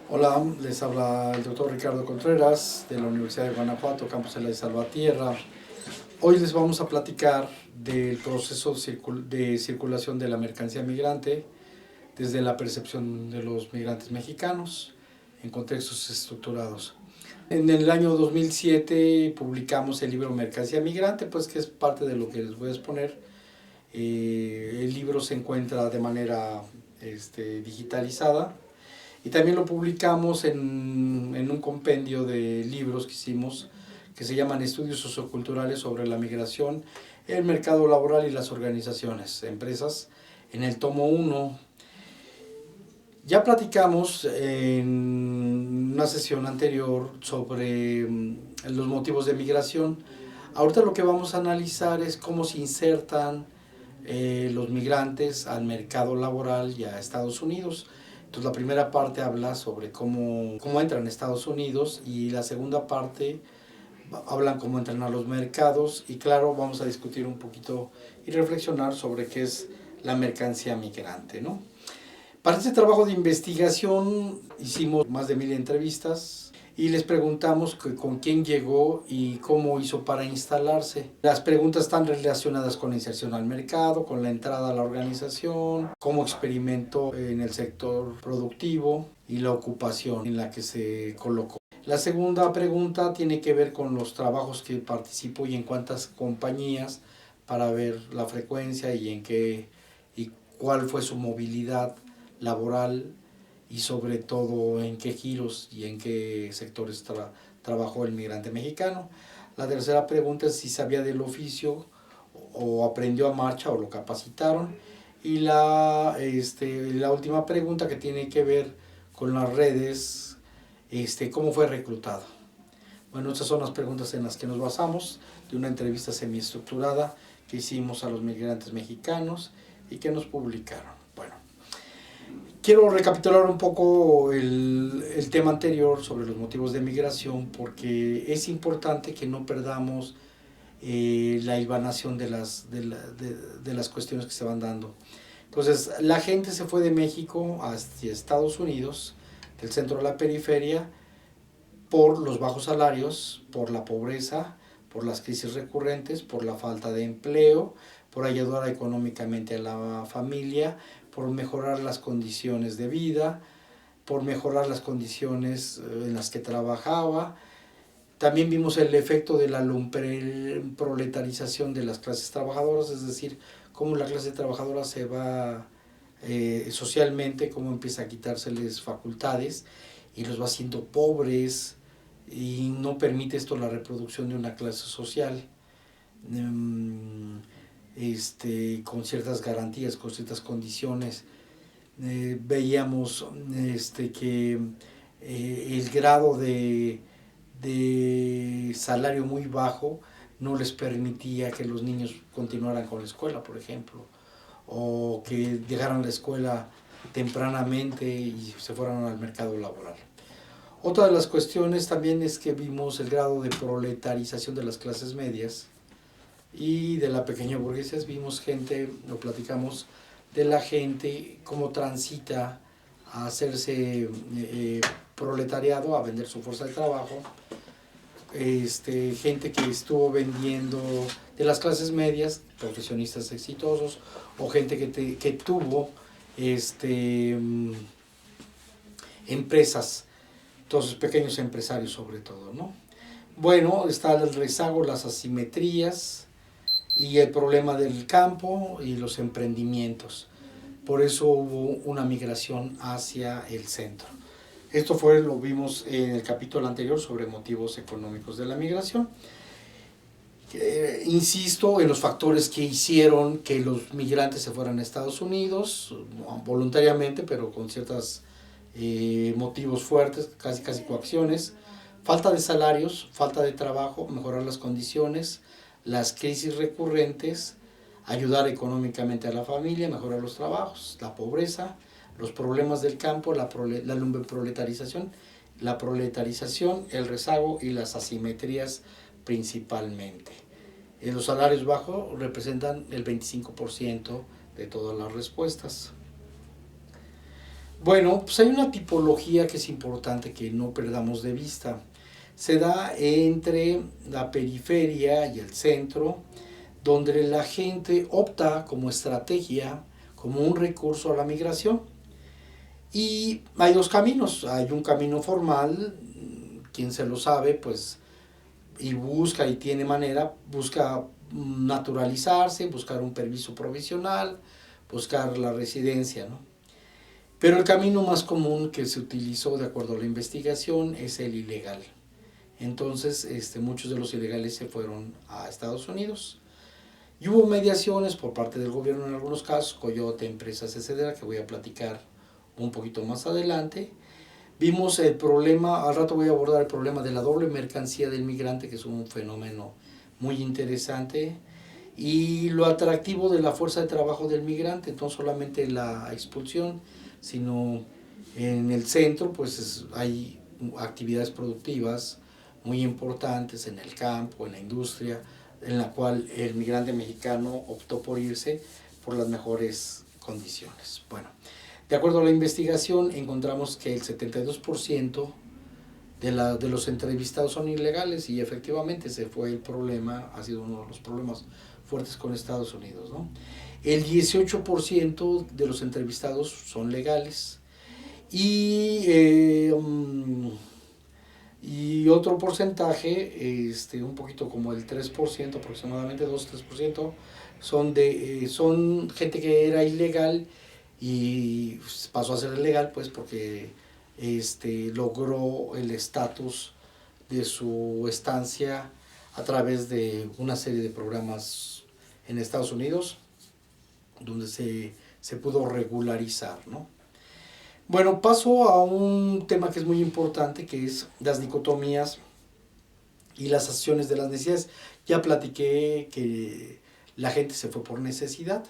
Hola, les habla el doctor Ricardo Contreras de la Universidad de Guanajuato, campus de Salvatierra. Hoy les vamos a platicar del proceso de circulación de la mercancía migrante desde la percepción de los migrantes mexicanos en contextos estructurados. En el año 2007 publicamos el libro Mercancía Migrante, pues que es parte de lo que les voy a exponer. El libro se encuentra de manera digitalizada y también lo publicamos en un compendio de libros que hicimos que se llaman Estudios Socioculturales sobre la Migración, el mercado laboral y las organizaciones, empresas, en el tomo 1. Ya platicamos en una sesión anterior sobre los motivos de migración. Ahorita lo que vamos a analizar es cómo se insertan los migrantes al mercado laboral y a Estados Unidos. Entonces la primera parte habla sobre cómo entran a Estados Unidos y la segunda parte hablan cómo entran a los mercados y claro, vamos a discutir un poquito y reflexionar sobre qué es la mercancía migrante, ¿no? Para este trabajo de investigación hicimos más de 1000 entrevistas y les preguntamos con quién llegó y cómo hizo para instalarse. Las preguntas están relacionadas con la inserción al mercado, con la entrada a la organización, cómo experimentó en el sector productivo y la ocupación en la que se colocó. La segunda pregunta tiene que ver con los trabajos que participó y en cuántas compañías para ver la frecuencia y en qué y cuál fue su movilidad laboral y sobre todo en qué giros y en qué sectores trabajó el migrante mexicano. La tercera pregunta es si sabía del oficio o aprendió a marcha o lo capacitaron. Y la última pregunta que tiene que ver con las redes, cómo fue reclutado. Bueno, estas son las preguntas en las que nos basamos de una entrevista semiestructurada que hicimos a los migrantes mexicanos y que nos publicaron. Bueno, quiero recapitular un poco el tema anterior sobre los motivos de migración porque es importante que no perdamos la hilvanación de las cuestiones que se van dando. Entonces, la gente se fue de México hacia Estados Unidos, del centro a la periferia, por los bajos salarios, por la pobreza, por las crisis recurrentes, por la falta de empleo, por ayudar económicamente a la familia, por mejorar las condiciones de vida, por mejorar las condiciones en las que trabajaba. También vimos el efecto de la proletarización de las clases trabajadoras, es decir, cómo la clase trabajadora se va socialmente, cómo empieza a quitárseles facultades y los va haciendo pobres y no permite esto la reproducción de una clase social con ciertas garantías, con ciertas condiciones. Veíamos que el grado de salario muy bajo no les permitía que los niños continuaran con la escuela, por ejemplo, o que dejaran la escuela tempranamente y se fueran al mercado laboral. Otra de las cuestiones también es que vimos el grado de proletarización de las clases medias y de la pequeña burguesía. Vimos gente, lo platicamos, de la gente cómo transita a hacerse proletariado, a vender su fuerza de trabajo. Gente que estuvo vendiendo de las clases medias, profesionistas exitosos, o gente que tuvo empresas, todos los pequeños empresarios sobre todo, ¿no? Bueno, está el rezago, las asimetrías y el problema del campo y los emprendimientos. Por eso hubo una migración hacia el centro. Esto lo vimos en el capítulo anterior sobre motivos económicos de la migración. Insisto en los factores que hicieron que los migrantes se fueran a Estados Unidos, voluntariamente, pero con ciertos motivos fuertes, casi coacciones. Falta de salarios, falta de trabajo, mejorar las condiciones, las crisis recurrentes, ayudar económicamente a la familia, mejorar los trabajos, la pobreza, los problemas del campo, la proletarización la proletarización, el rezago y las asimetrías principalmente. Los salarios bajos representan el 25% de todas las respuestas. Bueno, pues hay una tipología que es importante que no perdamos de vista. Se da entre la periferia y el centro, donde la gente opta como estrategia, como un recurso a la migración. Y hay dos caminos. Hay un camino formal, quien se lo sabe, pues, y busca y tiene manera, busca naturalizarse, buscar un permiso provisional, buscar la residencia, ¿no? Pero el camino más común que se utilizó, de acuerdo a la investigación, es el ilegal. Entonces, muchos de los ilegales se fueron a Estados Unidos. Y hubo mediaciones por parte del gobierno en algunos casos, Coyote, empresas, etcétera, que voy a platicar un poquito más adelante. Vimos el problema, al rato voy a abordar el problema de la doble mercancía del migrante, que es un fenómeno muy interesante, y lo atractivo de la fuerza de trabajo del migrante, no solamente la expulsión, sino en el centro pues hay actividades productivas muy importantes en el campo, en la industria, en la cual el migrante mexicano optó por irse por las mejores condiciones. Bueno, de acuerdo a la investigación encontramos que el 72% de los entrevistados son ilegales y efectivamente ese fue el problema, ha sido uno de los problemas fuertes con Estados Unidos, ¿no? El 18% de los entrevistados son legales y otro porcentaje, un poquito como el 3%, aproximadamente 2-3%, son gente que era ilegal y pasó a ser legal, pues porque logró el estatus de su estancia a través de una serie de programas en Estados Unidos donde se pudo regularizar, ¿no? Bueno, paso a un tema que es muy importante, que es las dicotomías y las acciones de las necesidades. Ya platiqué que la gente se fue por necesidad.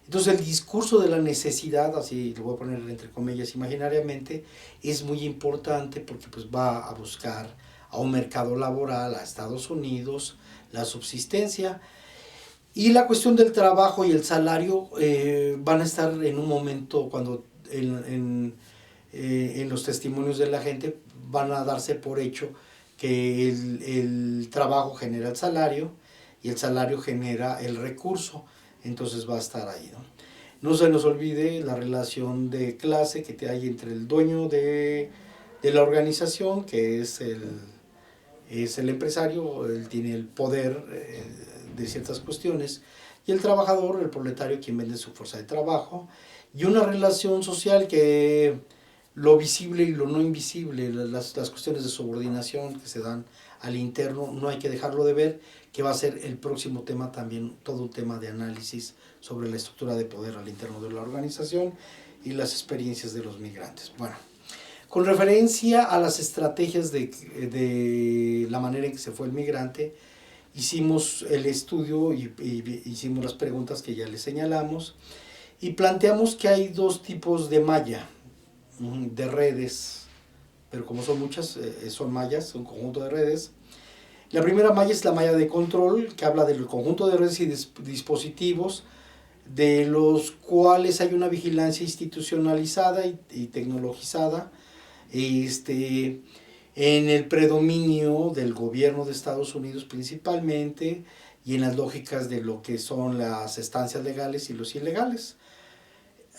Entonces el discurso de la necesidad, así lo voy a poner entre comillas imaginariamente, es muy importante porque pues va a buscar a un mercado laboral, a Estados Unidos, la subsistencia. Y la cuestión del trabajo y el salario van a estar en un momento cuando en los testimonios de la gente van a darse por hecho que el trabajo genera el salario y el salario genera el recurso, entonces va a estar ahí, ¿no? No se nos olvide la relación de clase que hay entre el dueño de la organización, que es el empresario, él tiene el poder de ciertas cuestiones, y el trabajador, el proletario, quien vende su fuerza de trabajo, y una relación social que lo visible y lo no invisible, las cuestiones de subordinación que se dan al interno, no hay que dejarlo de ver, que va a ser el próximo tema también, todo un tema de análisis sobre la estructura de poder al interno de la organización y las experiencias de los migrantes. Bueno, con referencia a las estrategias de la manera en que se fue el migrante, hicimos el estudio y hicimos las preguntas que ya les señalamos y planteamos que hay dos tipos de malla, de redes, pero como son muchas, son mallas, un conjunto de redes. La primera malla es la malla de control, que habla del conjunto de redes y dispositivos de los cuales hay una vigilancia institucionalizada y tecnologizada, en el predominio del gobierno de Estados Unidos principalmente y en las lógicas de lo que son las estancias legales y los ilegales.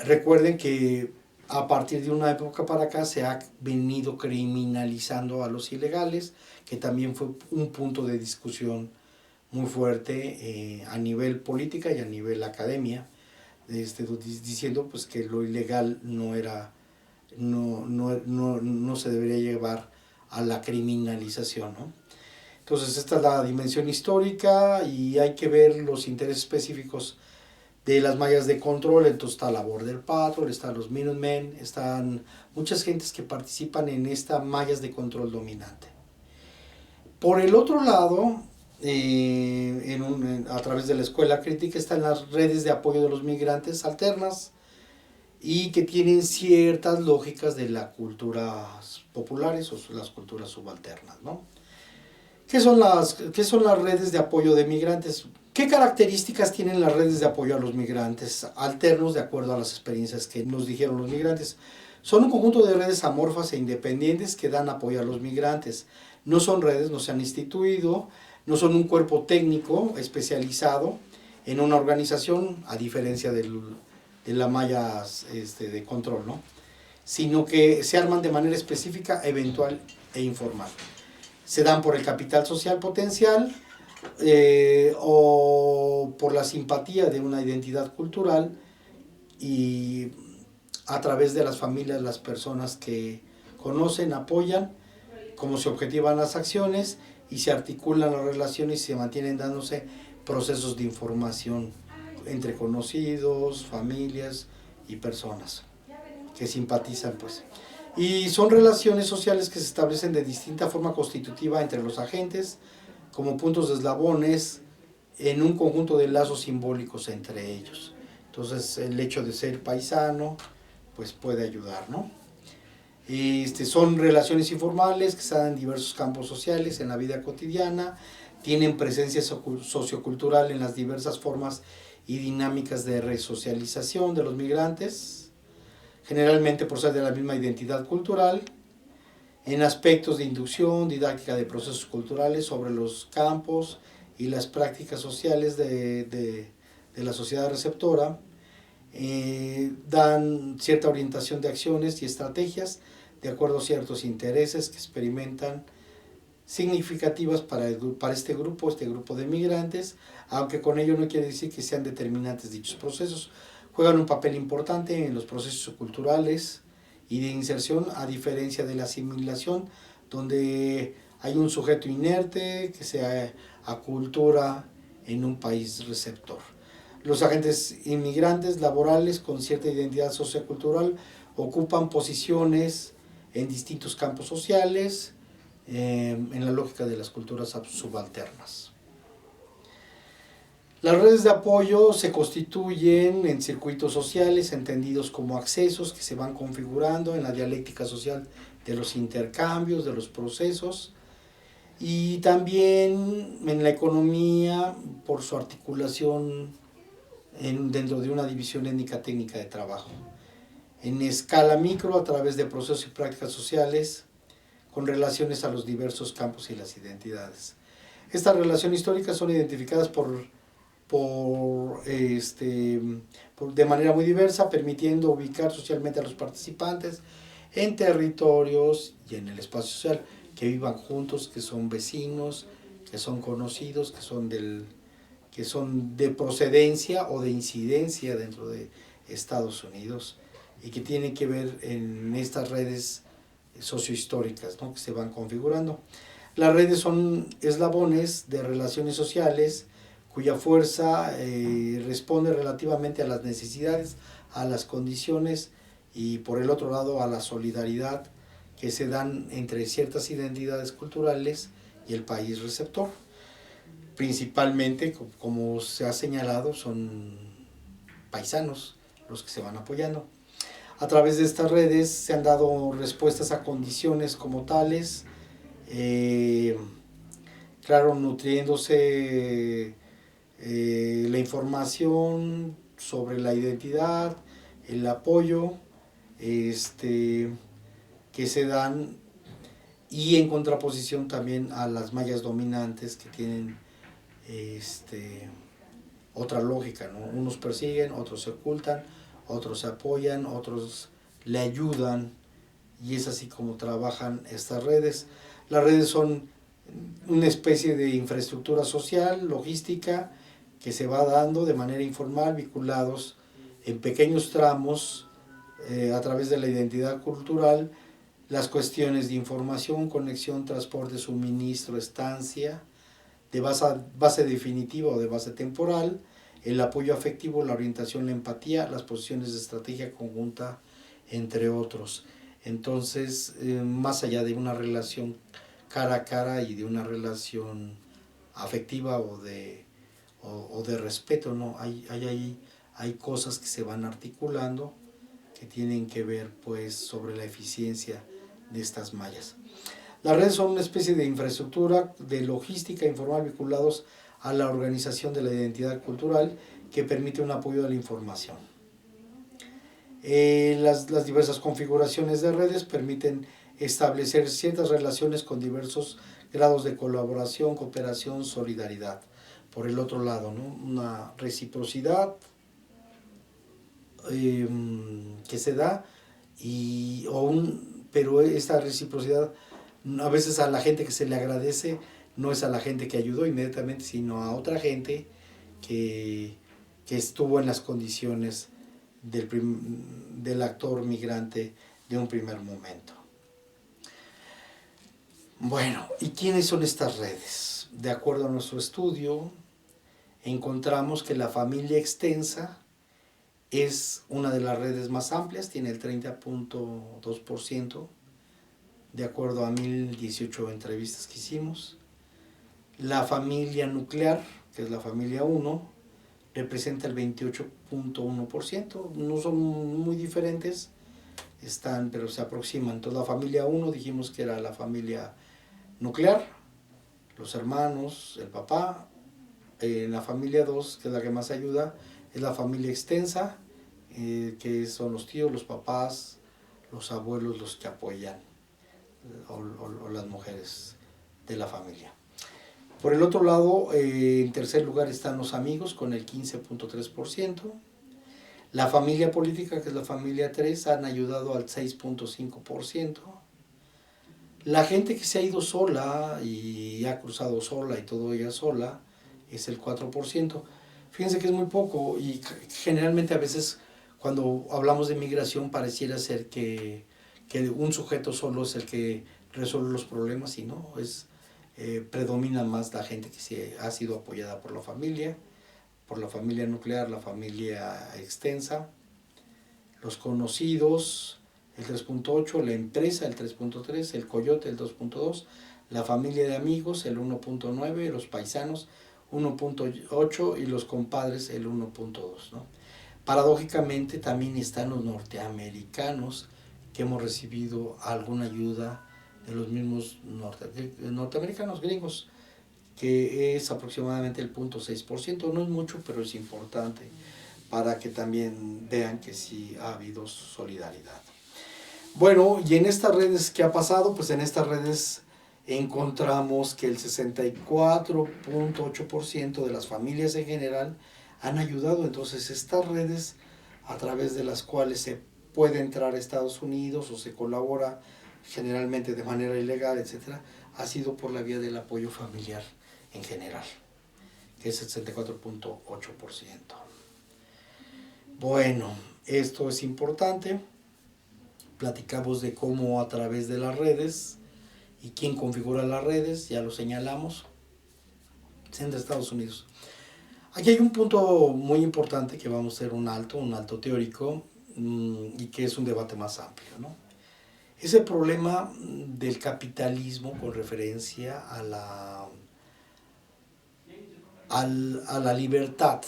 Recuerden que a partir de una época para acá se ha venido criminalizando a los ilegales, que también fue un punto de discusión muy fuerte a nivel política y a nivel academia, diciendo pues que lo ilegal no se debería llevar a la criminalización, ¿no? Entonces esta es la dimensión histórica y hay que ver los intereses específicos de las mallas de control. Entonces está la Border Patrol, están los Minutemen, están muchas gentes que participan en estas mallas de control dominante. Por el otro lado, a través de la escuela crítica están las redes de apoyo de los migrantes alternas, y que tienen ciertas lógicas de las culturas populares o las culturas subalternas, ¿no? ¿Qué son las redes de apoyo de migrantes? ¿Qué características tienen las redes de apoyo a los migrantes alternos de acuerdo a las experiencias que nos dijeron los migrantes? Son un conjunto de redes amorfas e independientes que dan apoyo a los migrantes. No son redes, no se han instituido, no son un cuerpo técnico especializado en una organización, a diferencia de la malla de control, ¿no? Sino que se arman de manera específica, eventual e informal. Se dan por el capital social potencial, o por la simpatía de una identidad cultural, y a través de las familias, las personas que conocen, apoyan, cómo se objetivan las acciones y se articulan las relaciones y se mantienen dándose procesos de información entre conocidos, familias y personas que simpatizan, pues. Y son relaciones sociales que se establecen de distinta forma constitutiva entre los agentes, como puntos de eslabones en un conjunto de lazos simbólicos entre ellos. Entonces, el hecho de ser paisano, pues puede ayudar, ¿no? Son relaciones informales que se dan en diversos campos sociales en la vida cotidiana, tienen presencia sociocultural en las diversas formas y dinámicas de resocialización de los migrantes, generalmente por ser de la misma identidad cultural, en aspectos de inducción, didáctica de procesos culturales sobre los campos y las prácticas sociales de la sociedad receptora, dan cierta orientación de acciones y estrategias de acuerdo a ciertos intereses que experimentan significativas para este grupo de migrantes, aunque con ello no quiere decir que sean determinantes dichos procesos. Juegan un papel importante en los procesos culturales y de inserción, a diferencia de la asimilación, donde hay un sujeto inerte que se acultura en un país receptor. Los agentes inmigrantes laborales con cierta identidad sociocultural ocupan posiciones en distintos campos sociales, en la lógica de las culturas subalternas. Las redes de apoyo se constituyen en circuitos sociales entendidos como accesos que se van configurando en la dialéctica social de los intercambios, de los procesos, y también en la economía por su articulación dentro de una división étnica técnica de trabajo. En escala micro, a través de procesos y prácticas sociales, con relaciones a los diversos campos y las identidades. Estas relaciones históricas son identificadas de manera muy diversa, permitiendo ubicar socialmente a los participantes en territorios y en el espacio social, que vivan juntos, que son vecinos, que son conocidos, que son de procedencia o de incidencia dentro de Estados Unidos, y que tienen que ver en estas redes sociohistóricas, ¿no?, que se van configurando. Las redes son eslabones de relaciones sociales cuya fuerza responde relativamente a las necesidades, a las condiciones y, por el otro lado, a la solidaridad que se dan entre ciertas identidades culturales y el país receptor. Principalmente, como se ha señalado, son paisanos los que se van apoyando. A través de estas redes se han dado respuestas a condiciones como tales, claro, nutriéndose la información sobre la identidad, el apoyo que se dan, y en contraposición también a las mallas dominantes que tienen otra lógica, ¿no? Unos persiguen, otros se ocultan, otros se apoyan, otros le ayudan, y es así como trabajan estas redes. Las redes son una especie de infraestructura social, logística, que se va dando de manera informal, vinculados en pequeños tramos a través de la identidad cultural, las cuestiones de información, conexión, transporte, suministro, estancia, de base definitiva o de base temporal, el apoyo afectivo, la orientación, la empatía, las posiciones de estrategia conjunta, entre otros. Entonces, más allá de una relación cara a cara y de una relación afectiva o de respeto, ¿no? Hay cosas que se van articulando, que tienen que ver pues sobre la eficiencia de estas mallas. Las redes son una especie de infraestructura de logística informal vinculados a la organización de la identidad cultural que permite un apoyo a la información. Las diversas configuraciones de redes permiten establecer ciertas relaciones con diversos grados de colaboración, cooperación, solidaridad. Por el otro lado, ¿no? Una reciprocidad que se da, pero esta reciprocidad a veces a la gente que se le agradece no es a la gente que ayudó inmediatamente, sino a otra gente que estuvo en las condiciones del actor migrante de un primer momento. Bueno, ¿y quiénes son estas redes? De acuerdo a nuestro estudio, encontramos que la familia extensa es una de las redes más amplias, tiene el 30.2%, de acuerdo a 1018 entrevistas que hicimos. La familia nuclear, que es la familia 1, representa el 28.1%, no son muy diferentes, pero se aproximan. Entonces la familia 1 dijimos que era la familia nuclear, los hermanos, el papá. La familia 2, que es la que más ayuda, es la familia extensa, que son los tíos, los papás, los abuelos los que apoyan, o las mujeres de la familia. Por el otro lado, en tercer lugar están los amigos con el 15.3%. La familia política, que es la familia 3, han ayudado al 6.5%. La gente que se ha ido sola y ha cruzado sola y todo ella sola es el 4%. Fíjense que es muy poco y generalmente a veces cuando hablamos de migración pareciera ser que un sujeto solo es el que resuelve los problemas y no, predomina más la gente que ha sido apoyada por la familia nuclear, la familia extensa, los conocidos, el 3.8, la empresa, el 3.3, el coyote, el 2.2, la familia de amigos, el 1.9, los paisanos, 1.8 y los compadres, el 1.2, ¿no? Paradójicamente también están los norteamericanos, que hemos recibido alguna ayuda de los mismos norteamericanos gringos, que es aproximadamente el 0.6%, no es mucho, pero es importante para que también vean que sí ha habido solidaridad. Bueno, y en estas redes, ¿qué ha pasado? Pues en estas redes encontramos que el 64.8% de las familias en general han ayudado. Entonces estas redes a través de las cuales se puede entrar a Estados Unidos o se colabora generalmente de manera ilegal, etcétera, ha sido por la vía del apoyo familiar en general, que es el 64.8%. Bueno, esto es importante. Platicamos de cómo a través de las redes y quién configura las redes, ya lo señalamos, en Estados Unidos. Aquí hay un punto muy importante que vamos a hacer un alto teórico, y que es un debate más amplio, ¿no? Es el problema del capitalismo con referencia a la libertad.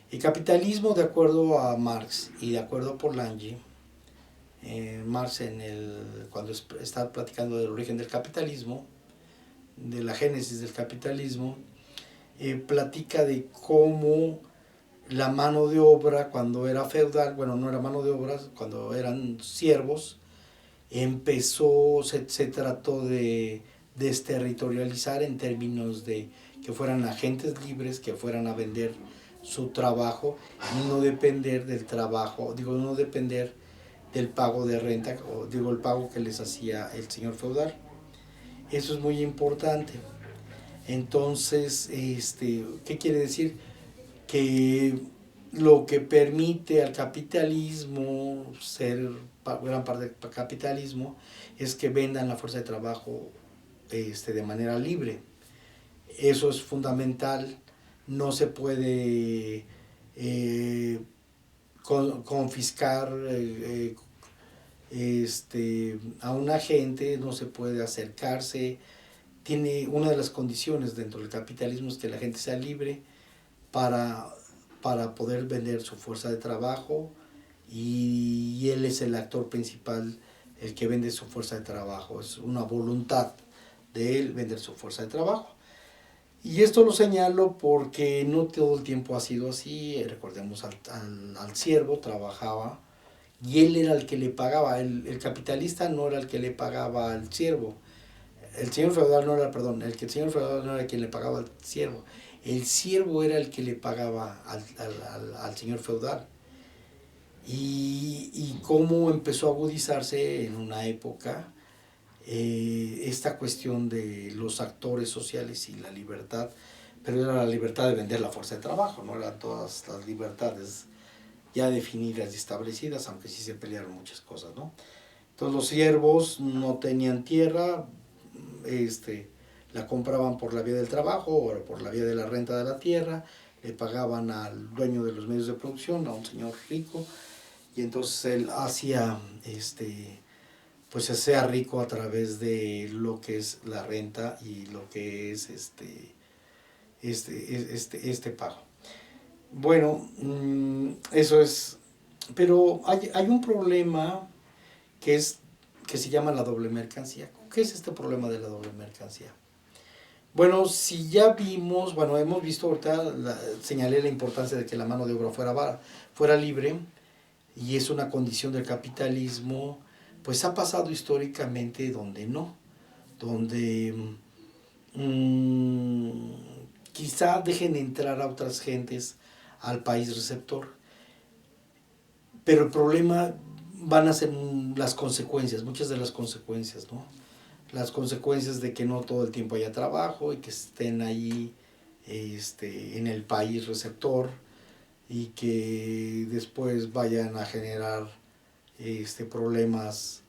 El capitalismo, de acuerdo a Marx y de acuerdo a Polanyi, Marx cuando está platicando del origen del capitalismo, de la génesis del capitalismo, platica de cómo la mano de obra cuando era feudal, bueno, no era mano de obra, cuando eran siervos, se trató de desterritorializar en términos de que fueran agentes libres, que fueran a vender su trabajo y no depender del trabajo, no depender del pago de renta, el pago que les hacía el señor feudal. Eso es muy importante. Entonces, ¿qué quiere decir? Que lo que permite al capitalismo ser gran parte del capitalismo es que vendan la fuerza de trabajo de manera libre. Eso es fundamental. No se puede confiscar a un agente, no se puede acercarse. Tiene una de las condiciones dentro del capitalismo es que la gente sea libre para poder vender su fuerza de trabajo y él es el actor principal, el que vende su fuerza de trabajo. Es una voluntad de él vender su fuerza de trabajo. Y esto lo señalo porque no todo el tiempo ha sido así. Recordemos al siervo, trabajaba y él era el que le pagaba. El capitalista no era el que le pagaba al siervo. El señor feudal no era, perdón, el señor feudal no era quien le pagaba al siervo. El siervo era el que le pagaba al señor feudal. Y cómo empezó a agudizarse en una época esta cuestión de los actores sociales y la libertad, pero era la libertad de vender la fuerza de trabajo, no eran todas las libertades ya definidas y establecidas, aunque sí se pelearon muchas cosas, ¿no? Entonces los siervos no tenían tierra, la compraban por la vía del trabajo o por la vía de la renta de la tierra, le pagaban al dueño de los medios de producción, a un señor rico, y entonces él hacía, pues se hacía rico a través de lo que es la renta y lo que es este pago. Bueno, eso es, pero hay un problema que se llama la doble mercancía. ¿Qué es este problema de la doble mercancía? Bueno, si ya vimos, bueno, hemos visto ahorita, señalé la importancia de que la mano de obra fuera libre, y es una condición del capitalismo, pues ha pasado históricamente donde no, donde quizá dejen entrar a otras gentes al país receptor, pero el problema van a ser las consecuencias, muchas de las consecuencias, ¿no? Las consecuencias de que no todo el tiempo haya trabajo y que estén ahí en el país receptor y que después vayan a generar problemas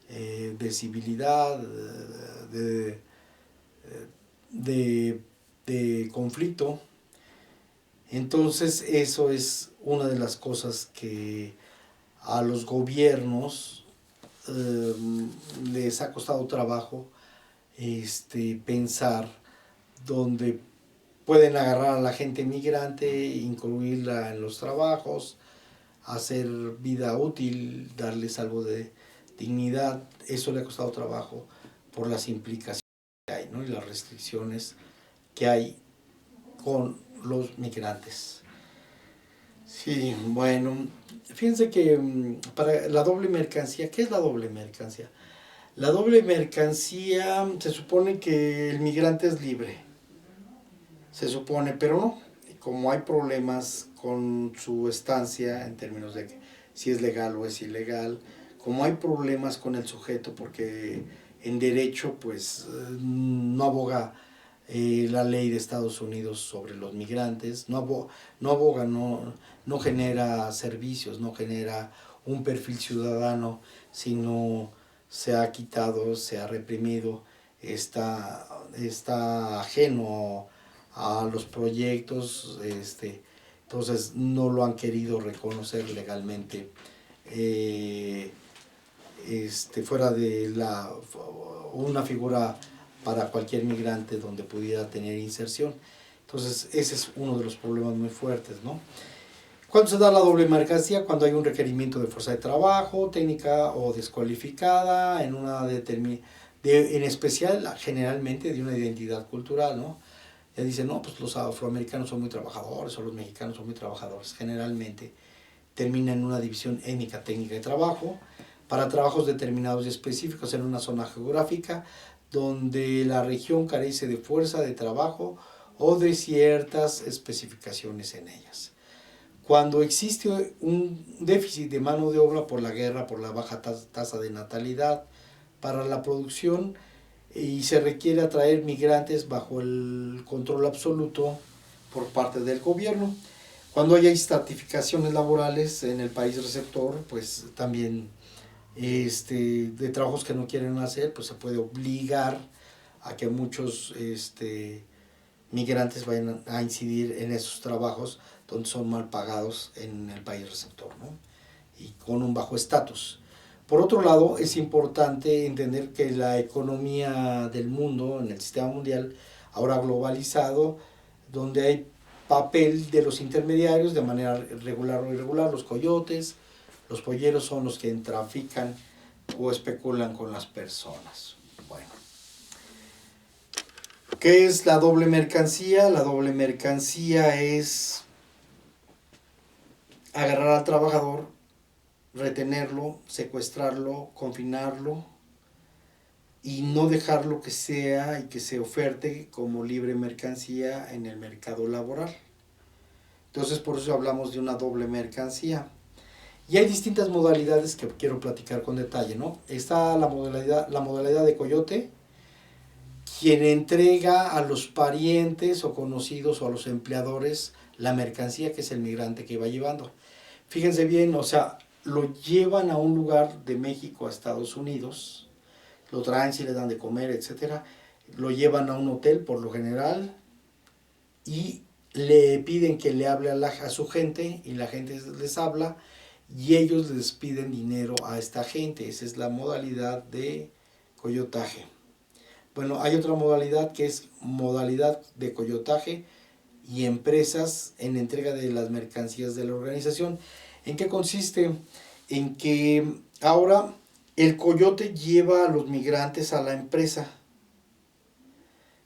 de civilidad, de, de, de conflicto. Entonces eso es una de las cosas que a los gobiernos les ha costado trabajo pensar, donde pueden agarrar a la gente migrante, incluirla en los trabajos, hacer vida útil, darles algo de dignidad. Eso le ha costado trabajo por las implicaciones que hay, ¿no? Y las restricciones que hay con los migrantes. Sí, bueno, fíjense que para la doble mercancía, ¿qué es la doble mercancía? La doble mercancía se supone que el migrante es libre, se supone, pero no. Como hay problemas con su estancia en términos de si es legal o es ilegal, como hay problemas con el sujeto, porque en derecho pues no aboga la ley de Estados Unidos sobre los migrantes, no genera servicios, no genera un perfil ciudadano, sino se ha quitado, se ha reprimido, está ajeno a los proyectos, entonces no lo han querido reconocer legalmente, fuera de una figura para cualquier migrante donde pudiera tener inserción. Entonces ese es uno de los problemas muy fuertes, ¿no? ¿Cuándo se da la doble mercancía? Cuando hay un requerimiento de fuerza de trabajo, técnica o descualificada, en especial generalmente de una identidad cultural, ¿no? Ya dicen, no, pues los afroamericanos son muy trabajadores o los mexicanos son muy trabajadores. Generalmente termina en una división étnica, técnica de trabajo para trabajos determinados y específicos en una zona geográfica donde la región carece de fuerza de trabajo o de ciertas especificaciones en ellas. Cuando existe un déficit de mano de obra por la guerra, por la baja tasa de natalidad, para la producción, y se requiere atraer migrantes bajo el control absoluto por parte del gobierno. Cuando haya estratificaciones laborales en el país receptor, pues también de trabajos que no quieren hacer, pues se puede obligar a que muchos migrantes vayan a incidir en esos trabajos donde son mal pagados en el país receptor, ¿no? Y con un bajo estatus. Por otro lado, es importante entender que la economía del mundo, en el sistema mundial, ahora globalizado, donde hay papel de los intermediarios de manera regular o irregular, los coyotes, Los polleros son los que trafican o especulan con las personas. Bueno, ¿qué es la doble mercancía? La doble mercancía es agarrar al trabajador, retenerlo, secuestrarlo, confinarlo y no dejarlo que sea y que se oferte como libre mercancía en el mercado laboral. Entonces por eso hablamos de una doble mercancía. Y hay distintas modalidades que quiero platicar con detalle, ¿no? Está la modalidad de coyote, quien entrega a los parientes o conocidos o a los empleadores la mercancía que es el migrante que va llevando. Fíjense bien, o sea, lo llevan a un lugar de México a Estados Unidos, lo traen si le dan de comer, etcétera, lo llevan a un hotel por lo general y le piden que le hable a su gente y la gente les habla y ellos les piden dinero a esta gente. Esa es la modalidad de coyotaje. Bueno, hay otra modalidad que es modalidad de coyotaje y empresas en entrega de las mercancías de la organización. ¿En qué consiste? En que ahora el coyote lleva a los migrantes a la empresa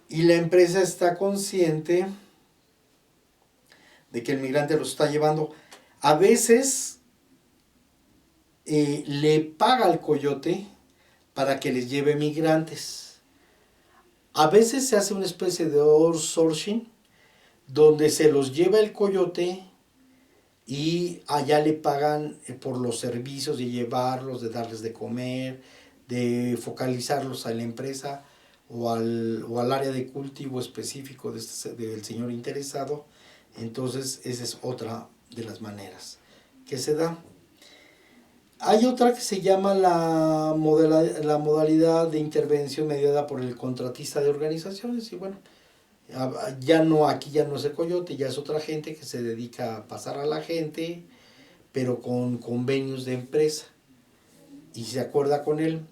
y la empresa está consciente de que el migrante los está llevando. A veces le paga al coyote para que les lleve migrantes. A veces se hace una especie de outsourcing donde se los lleva el coyote y allá le pagan por los servicios de llevarlos, de darles de comer, de focalizarlos a la empresa o al área de cultivo específico del señor interesado. Entonces esa es otra de las maneras que se da. Hay otra que se llama la modalidad de intervención mediada por el contratista de organizaciones y bueno, ya no, aquí ya no es el coyote, ya es otra gente que se dedica a pasar a la gente, pero con convenios de empresa y se acuerda con él.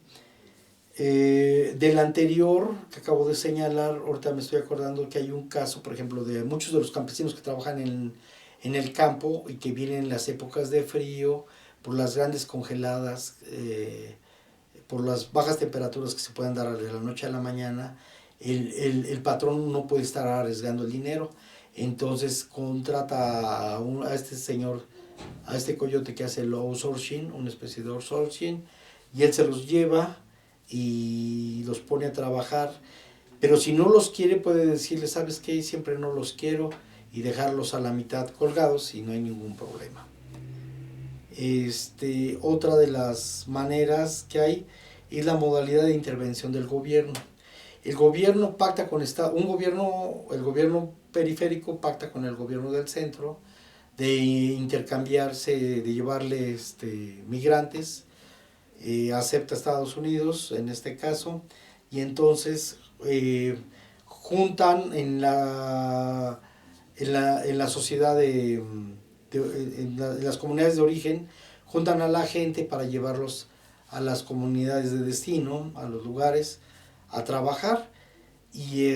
Del anterior que acabo de señalar, ahorita me estoy acordando que hay un caso, por ejemplo, de muchos de los campesinos que trabajan en el campo y que vienen en las épocas de frío, por las grandes congeladas, por las bajas temperaturas que se pueden dar de la noche a la mañana, el patrón no puede estar arriesgando el dinero, entonces contrata a este señor, a este coyote que hace el outsourcing, una especie de outsourcing, y él se los lleva y los pone a trabajar, pero si no los quiere puede decirle, ¿sabes qué? Siempre no los quiero y dejarlos a la mitad colgados y no hay ningún problema. Otra de las maneras que hay es la modalidad de intervención del gobierno. El gobierno pacta con el gobierno periférico pacta con el gobierno del centro de intercambiarse, de llevarle migrantes, acepta Estados Unidos en este caso, y entonces juntan en la sociedad en las comunidades de origen, juntan a la gente para llevarlos a las comunidades de destino, a los lugares, a trabajar, y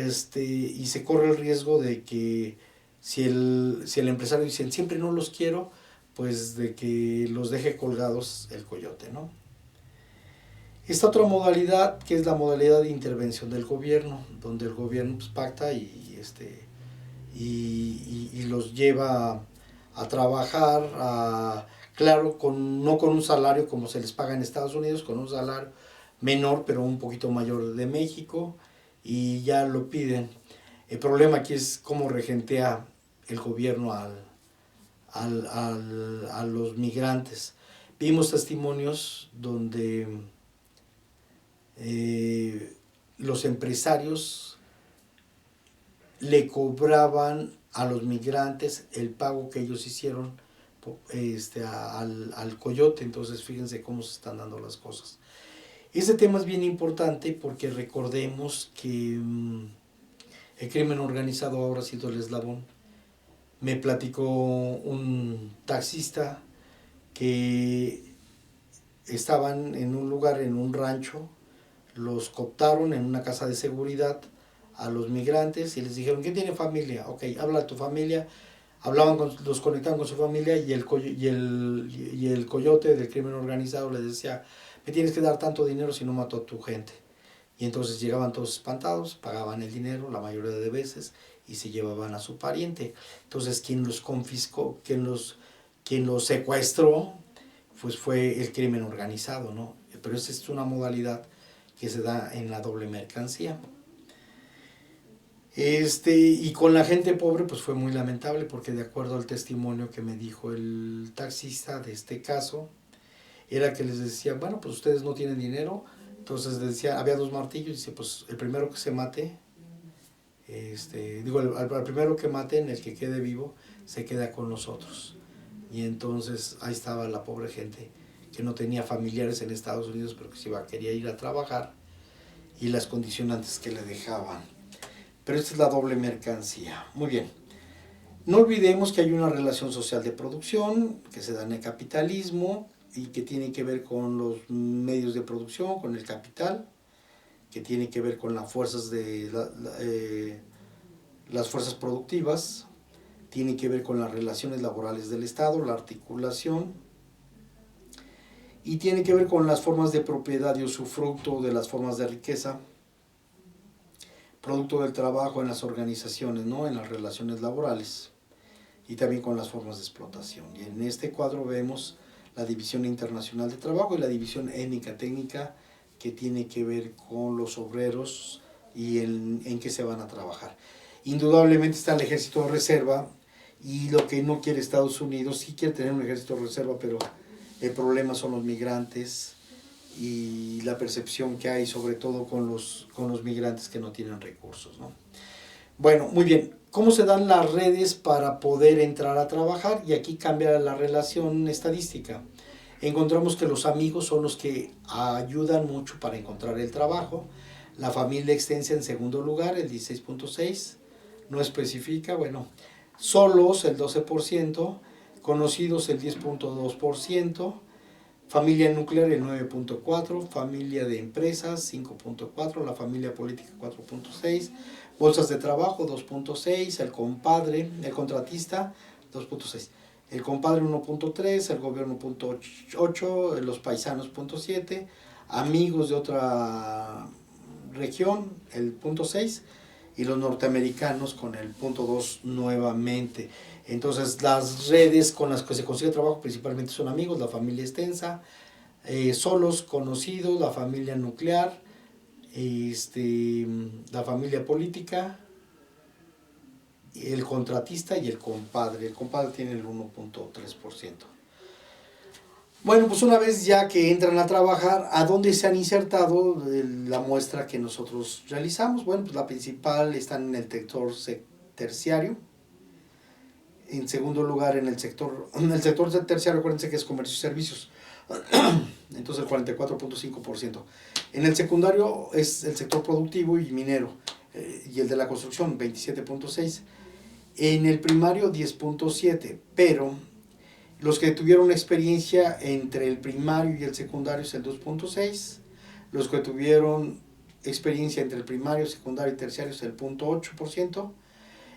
se corre el riesgo de que si el empresario dice siempre no los quiero, pues de que los deje colgados el coyote, ¿no? Esta otra modalidad, que es la modalidad de intervención del gobierno, donde el gobierno pues, pacta y los lleva a trabajar, claro, no con un salario como se les paga en Estados Unidos, con un salario menor, pero un poquito mayor de México, y ya lo piden. El problema aquí es cómo regentea el gobierno a los migrantes. Vimos testimonios donde los empresarios le cobraban a los migrantes el pago que ellos hicieron al coyote. Entonces fíjense cómo se están dando las cosas. Este tema es bien importante porque recordemos que el crimen organizado ahora ha sido el eslabón. Me platicó un taxista que estaban en un lugar, en un rancho, los cooptaron en una casa de seguridad a los migrantes y les dijeron, ¿quién tiene familia? Ok, habla a tu familia, los conectaban con su familia y el coyote del crimen organizado les decía, me tienes que dar tanto dinero si no mato a tu gente. Y entonces llegaban todos espantados, pagaban el dinero la mayoría de veces y se llevaban a su pariente. Entonces quien los confiscó, quien los secuestró, pues fue el crimen organizado, ¿no? Pero esa es una modalidad que se da en la doble mercancía. Y con la gente pobre pues fue muy lamentable porque de acuerdo al testimonio que me dijo el taxista de este caso, era que les decía, bueno, pues ustedes no tienen dinero, entonces les decía, había 2 martillos, y dice, pues el primero que se mate, al primero que maten, el que quede vivo, se queda con nosotros. Y entonces ahí estaba la pobre gente que no tenía familiares en Estados Unidos, pero que quería ir a trabajar y las condicionantes que le dejaban. Pero esta es la doble mercancía. Muy bien. No olvidemos que hay una relación social de producción que se da en el capitalismo y que tiene que ver con los medios de producción, con el capital, que tiene que ver con las fuerzas las fuerzas productivas, tiene que ver con las relaciones laborales del Estado, la articulación, y tiene que ver con las formas de propiedad y usufructo de las formas de riqueza, producto del trabajo en las organizaciones, ¿no? En las relaciones laborales, y también con las formas de explotación. Y en este cuadro vemos la división internacional de trabajo y la división étnica técnica, que tiene que ver con los obreros y en qué se van a trabajar. Indudablemente está el ejército de reserva, y lo que no quiere Estados Unidos, sí quiere tener un ejército de reserva, pero el problema son los migrantes y la percepción que hay, sobre todo con los migrantes que no tienen recursos, ¿no? Bueno, muy bien. ¿Cómo se dan las redes para poder entrar a trabajar? Y aquí cambia la relación estadística. Encontramos que los amigos son los que ayudan mucho para encontrar el trabajo. La familia extensa en segundo lugar, el 16.6%. No especifica, bueno. Solos, el 12%. Conocidos, el 10.2%. Familia nuclear, el 9.4%. Familia de empresas, 5.4%. La familia política, 4.6%. Bolsas de trabajo, 2.6%. El compadre, el contratista, 2.6%. El compadre, 1.3%. El gobierno, 0.8%. Los paisanos, 0.7%. Amigos de otra región, el 0.6%. Y los norteamericanos con el 0.2% nuevamente. Entonces las redes con las que se consigue trabajo principalmente son amigos, la familia extensa, solos, conocidos, la familia nuclear, la familia política, el contratista y el compadre. El compadre tiene el 1.3%. Bueno, pues una vez ya que entran a trabajar, ¿a dónde se han insertado la muestra que nosotros realizamos? Bueno, pues la principal está en el sector terciario. En segundo lugar, en el sector terciario, acuérdense que es comercio y servicios. Entonces el 44.5%. En el secundario es el sector productivo y minero, y el de la construcción, 27.6%. En el primario, 10.7%, pero los que tuvieron experiencia entre el primario y el secundario es el 2.6%. Los que tuvieron experiencia entre el primario, secundario y terciario es el 0.8%.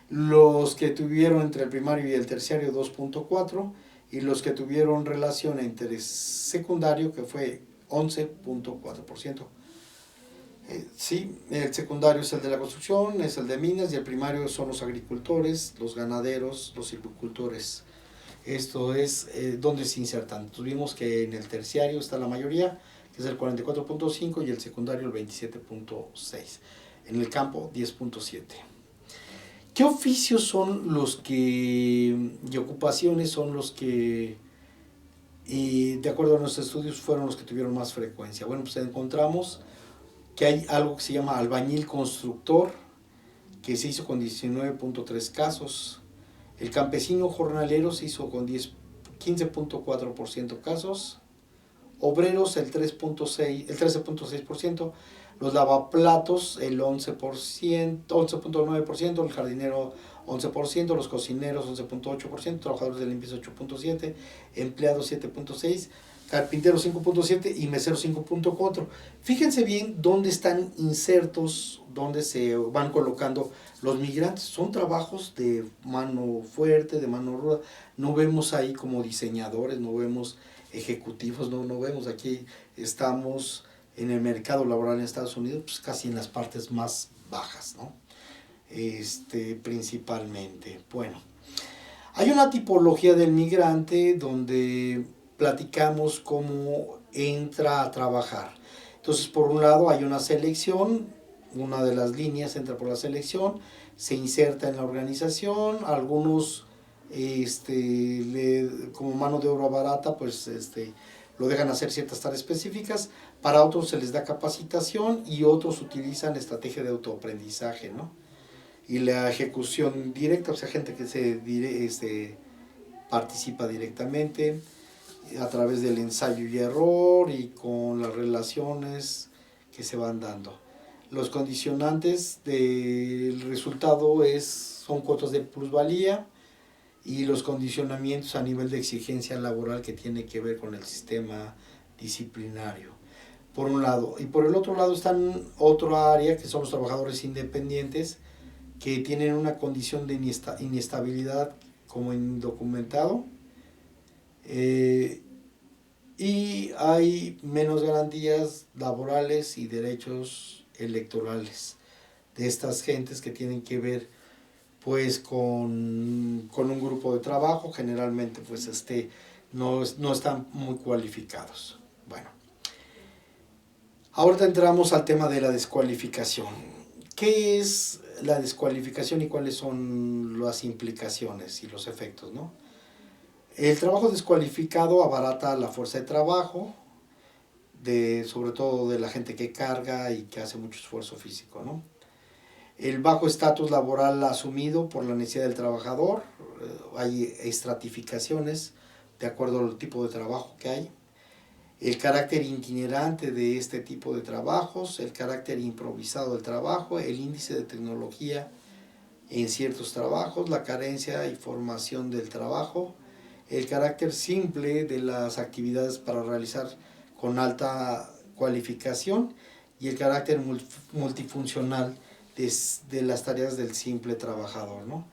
Los que tuvieron entre el primario y el terciario, 2.4%. Y los que tuvieron relación entre secundario, que fue 11.4%. Sí, el secundario es el de la construcción, es el de minas, y el primario son los agricultores, los ganaderos, los silvicultores. Esto es donde se insertan. Tuvimos que en el terciario está la mayoría, que es el 44.5%, y el secundario el 27.6%. En el campo, 10.7%. ¿Qué oficios son los que, y ocupaciones son los que, de acuerdo a nuestros estudios, fueron los que tuvieron más frecuencia? Bueno, pues encontramos que hay algo que se llama albañil constructor, que se hizo con 19.3 casos. El campesino jornalero se hizo con 15.4% casos. Obreros, el 13.6%. Los lavaplatos, el 11.9%. El jardinero, 11%. Los cocineros, 11.8%. Trabajadores de limpieza, 8.7%. Empleados, 7.6%. carpintero 5.7 y mesero 5.4. Fíjense bien dónde están insertos, dónde se van colocando los migrantes. Son trabajos de mano fuerte, de mano ruda. No vemos ahí como diseñadores, no vemos ejecutivos, no vemos. Aquí estamos en el mercado laboral en Estados Unidos, pues casi en las partes más bajas, ¿no? Principalmente. Bueno, hay una tipología del migrante donde platicamos cómo entra a trabajar. Entonces, por un lado hay una selección, una de las líneas entra por la selección, se inserta en la organización, algunos como mano de obra barata, pues lo dejan hacer ciertas tareas específicas, para otros se les da capacitación y otros utilizan estrategia de autoaprendizaje, ¿no? Y la ejecución directa, o sea, gente que participa directamente a través del ensayo y error y con las relaciones que se van dando. Los condicionantes del resultado son cuotas de plusvalía y los condicionamientos a nivel de exigencia laboral que tiene que ver con el sistema disciplinario, por un lado. Y por el otro lado están otra área que son los trabajadores independientes, que tienen una condición de inestabilidad como indocumentado, y hay menos garantías laborales y derechos electorales de estas gentes que tienen que ver pues con un grupo de trabajo, generalmente pues no están muy cualificados. Bueno, ahora entramos al tema de la descualificación. ¿Qué es la descualificación y cuáles son las implicaciones y los efectos, ¿no? El trabajo descualificado abarata la fuerza de trabajo, sobre todo de la gente que carga y que hace mucho esfuerzo físico, ¿no? El bajo estatus laboral asumido por la necesidad del trabajador, hay estratificaciones de acuerdo al tipo de trabajo que hay. El carácter itinerante de este tipo de trabajos, el carácter improvisado del trabajo, el índice de tecnología en ciertos trabajos, la carencia y formación del trabajo, el carácter simple de las actividades para realizar con alta cualificación y el carácter multifuncional de las tareas del simple trabajador, ¿no?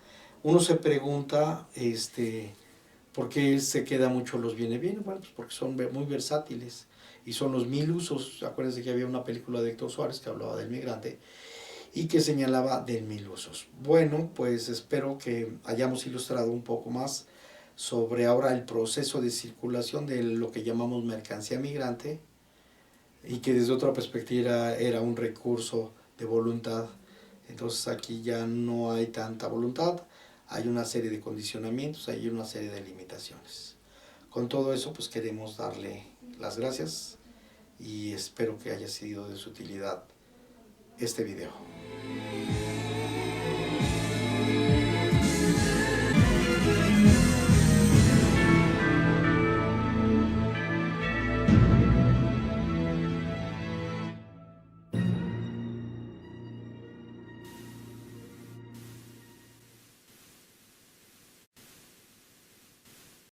Uno se pregunta, ¿por qué se queda mucho los viene bien? Bueno, pues porque son muy versátiles y son los 1000 usos. Acuérdense que había una película de Héctor Suárez que hablaba del migrante y que señalaba de 1000 usos. Bueno, pues espero que hayamos ilustrado un poco más sobre ahora el proceso de circulación de lo que llamamos mercancía migrante y que desde otra perspectiva era un recurso de voluntad. Entonces aquí ya no hay tanta voluntad, hay una serie de condicionamientos, hay una serie de limitaciones. Con todo eso pues queremos darle las gracias y espero que haya sido de su utilidad este video.